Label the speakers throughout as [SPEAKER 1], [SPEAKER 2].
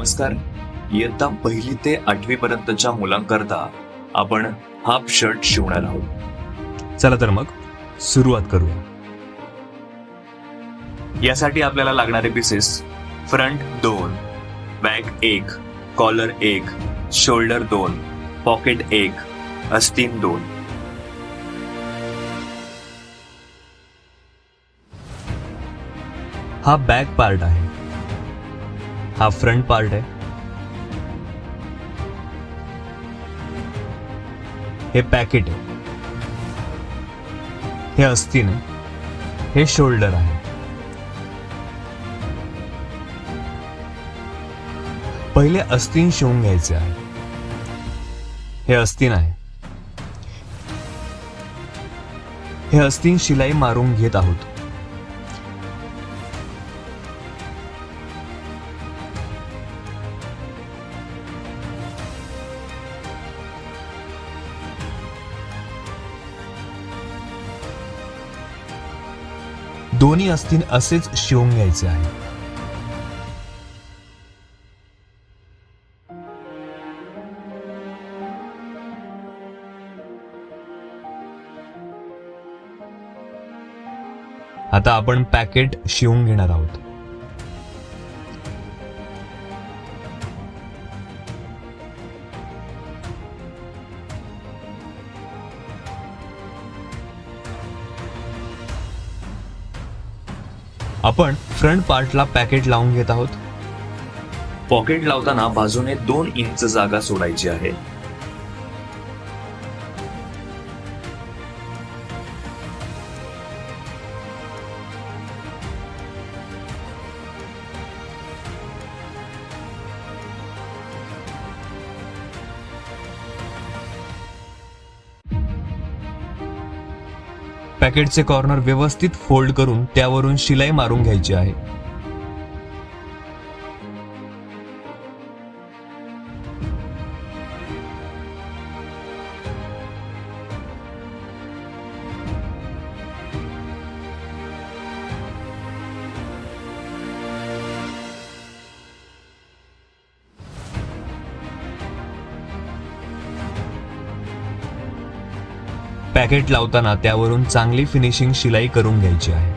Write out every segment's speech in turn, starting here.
[SPEAKER 1] नमस्कार. इयत्ता 1ली ते 8वी पर्यंतच्या मुलांकरता आपण हाफ शर्ट शिवणार आहोत.
[SPEAKER 2] चला तर मग सुरुवात करूया.
[SPEAKER 1] यासाठी आपल्याला लागणारे pieces: front 2, back 1, collar 1, shoulder 2, pocket 1, अस्तीन 2.
[SPEAKER 2] हा बॅक पार्ट आहे, हा फ्रंट पार्ट आहे, हे पॅकेट आहे, हे अस्तीन आहे, हे शोल्डर आहे. पहिले अस्तीन शिवून घ्यायचे आहे. हे अस्तीन आहे. हे अस्तीन शिलाई मारून घेत आहोत. दोन्ही अस्तीन असेच शिवून घ्यायचे आहे. आता आपण पॅकेट शिवून घेणार आहोत. आपण फ्रंट पार्टला पॅकेट लावून घेत आहोत.
[SPEAKER 1] पॉकेट लावताना बाजूने 2 इंच जागा सोडायची आहे.
[SPEAKER 2] पॅकेटचे कॉर्नर व्यवस्थित फोल्ड करून त्यावरून शिलाई मारून घ्यायची आहे. पॅकेट लावताना त्यावरून चांगली फिनिशिंग शिलाई करून घ्यायची आहे.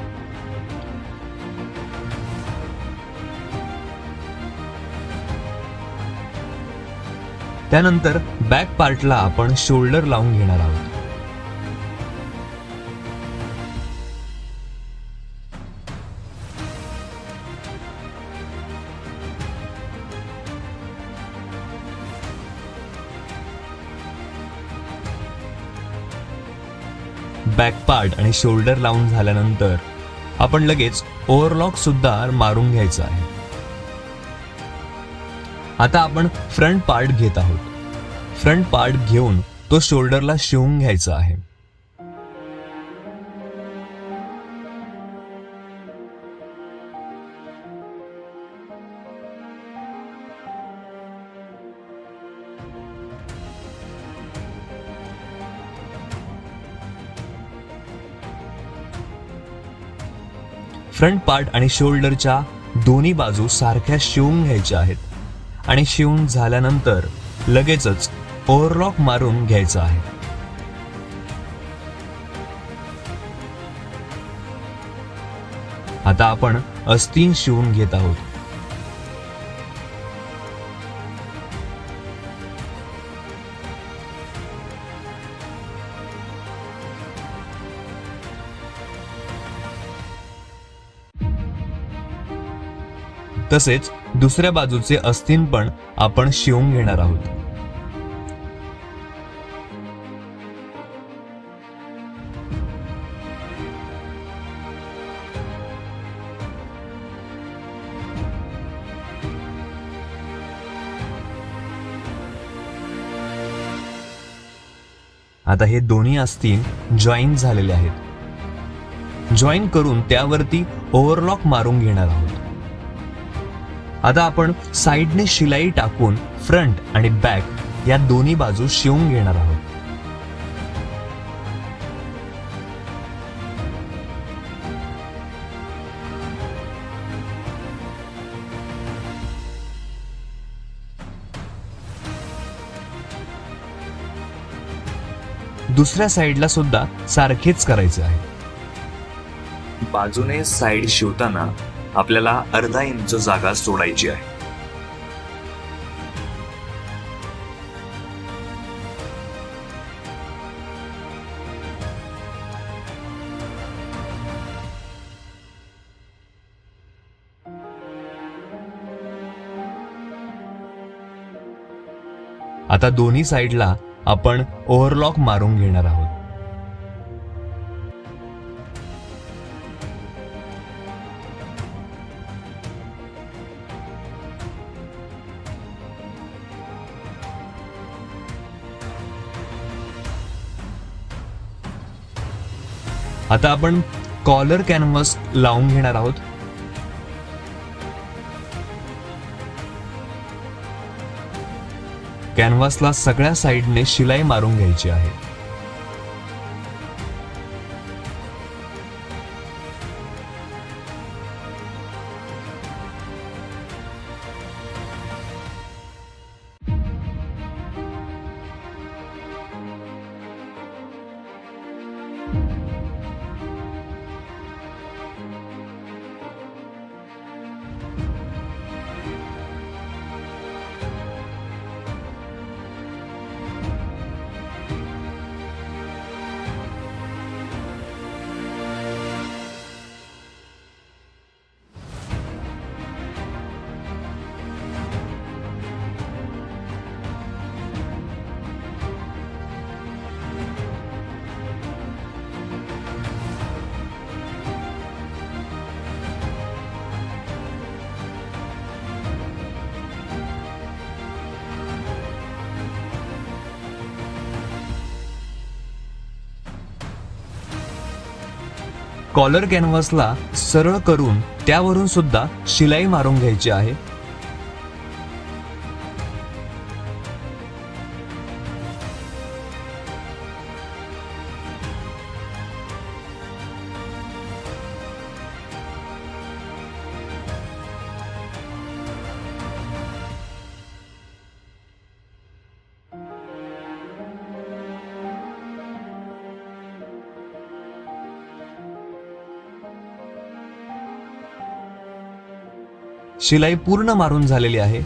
[SPEAKER 2] त्यानंतर बॅक पार्टला आपण शोल्डर लावून घेणार आहोत. बॅक पार्ट आणि शोल्डर लावून झाल्यानंतर आपण लगेच ओव्हरलॉक सुद्धा मारून घ्यायचा आहे. आता आपण फ्रंट पार्ट घेत आहोत. फ्रंट पार्ट घेऊन तो शोल्डरला शिवून घ्यायचा आहे. फ्रंट पार्ट आणि शोल्डरच्या दोन्ही बाजू सारख्या शिवून घ्यायच्या आहेत आणि शिवून झाल्यानंतर लगेचच ओव्हरलॉक मारून घ्यायचा आहे. आता आपण अस्तीन शिवून घेत आहोत. तसेच दुसऱ्या बाजूचे अस्तीन पण आपण शिवून घेणार आहोत. आता हे दोन्ही अस्तीन जॉईन झालेले आहेत. जॉईन करून त्यावरती ओव्हरलॉक मारून घेणार आहोत. आता आपण साइडने शिलाई टाकून फ्रंट आणि बॅक या दोन्ही बाजू शिवून घेणार आहोत. दुसऱ्या साईडला सुद्धा सारखेच करायचे आहे.
[SPEAKER 1] बाजूने साईड शिवताना आपल्याला अर्धा इंच जागा सोडायची आहे.
[SPEAKER 2] आता दोन्ही साईडला आपण ओव्हरलॉक मारून घेणार आहोत. आता आपण कॉलर कॅनव्हास लावून घेणार आहोत. कॅनव्हासला सगळ्या साईडने शिलाई मारून घ्यायची आहे. कॉलर कॅनव्हासला सरळ करून त्यावरून सुद्धा शिलाई मारून घ्यायची आहे. शिलाई पूर्ण मारून झालेली आहे.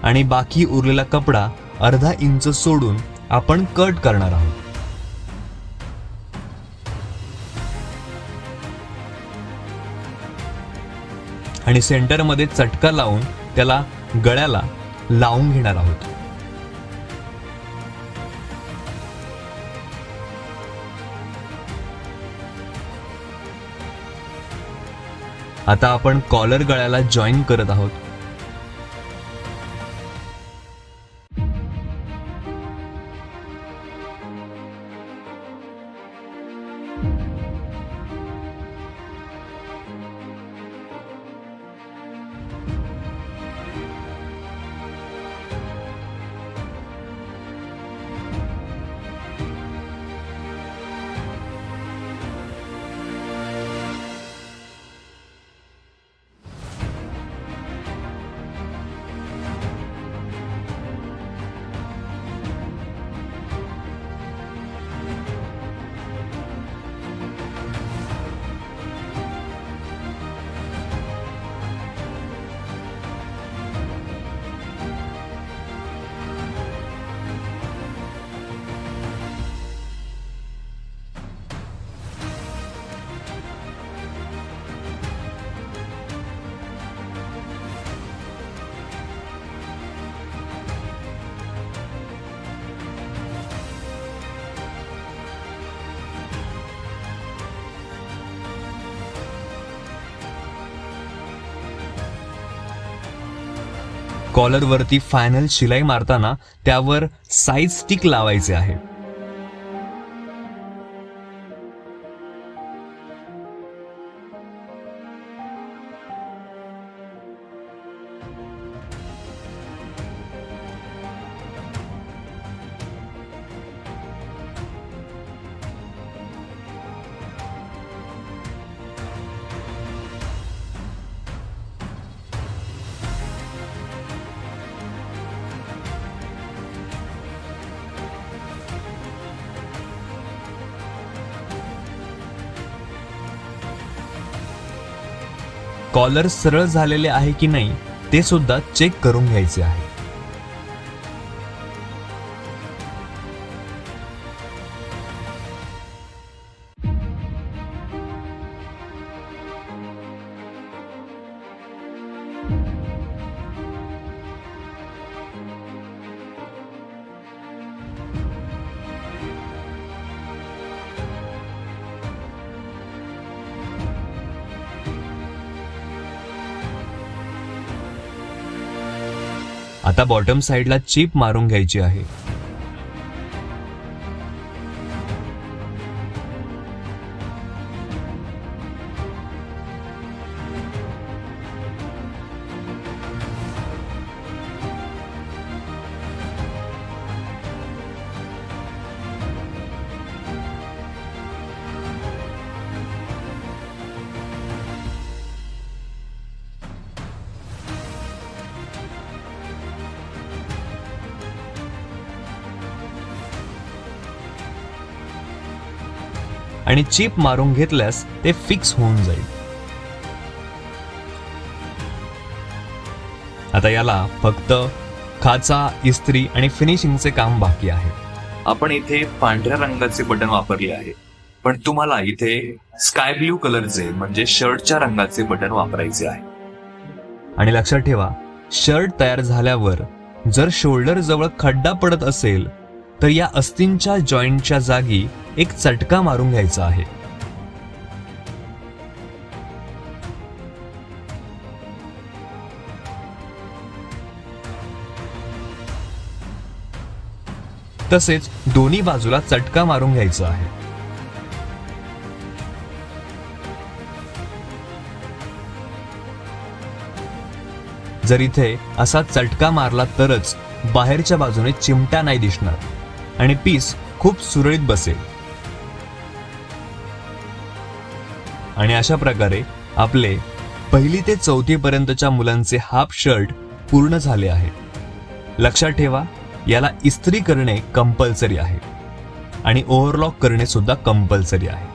[SPEAKER 2] आणि बाकी उरलेला कपडा अर्धा इंच सोडून आपण कट करणार आहोत. आणि सेंटरमध्ये चटका लावून त्याला गळ्याला लावून घेणार आहोत. आता आपण कॉलर गळ्याला जॉईन करत आहोत. कॉलरवरती फायनल शिलाई मारताना त्यावर साईज स्टिक लावायचे आहे. कॉलर सरळ झालेले आहे की नाही ते सुद्धा चेक करून घ्यायचे आहे. आता बॉटम साइडला चिप मारून घ्यायची आहे. आणि चिप मारून घेतल्यास ते फिक्स होऊन जाईल. आता याला फक्त खाचा, इस्त्री आणि फिनिशिंगचे काम बाकी आहे.
[SPEAKER 1] आपण इथे पांढऱ्या रंगाचे बटन वापरले आहे, पण तुम्हाला इथे स्काय ब्ल्यू कलरचे म्हणजे शर्टच्या रंगाचे बटन वापरायचे आहे.
[SPEAKER 2] आणि लक्षात ठेवा, शर्ट तयार झाल्यावर जर शोल्डर जवळ खड्डा पडत असेल तर या अस्तींच्या जॉईंटच्या जागी एक चटका मारून घ्यायचा आहे. तसेच दोन्ही बाजूला चटका मारून घ्यायचा आहे. जर इथे असा चटका मारला तरच बाहेरच्या बाजूने चिमटा नाही दिसणार आणि पीस खूप सुरळीत बसेल. आणि अशा प्रकारे आपले 1ली ते 4थी पर्यंतच्या मुलांचे हाफ शर्ट पूर्ण झाले आहे. लक्षात ठेवा, याला इस्त्री करणे कंपल्सरी आहे आणि ओव्हरलॉक करणे सुद्धा कंपल्सरी आहे.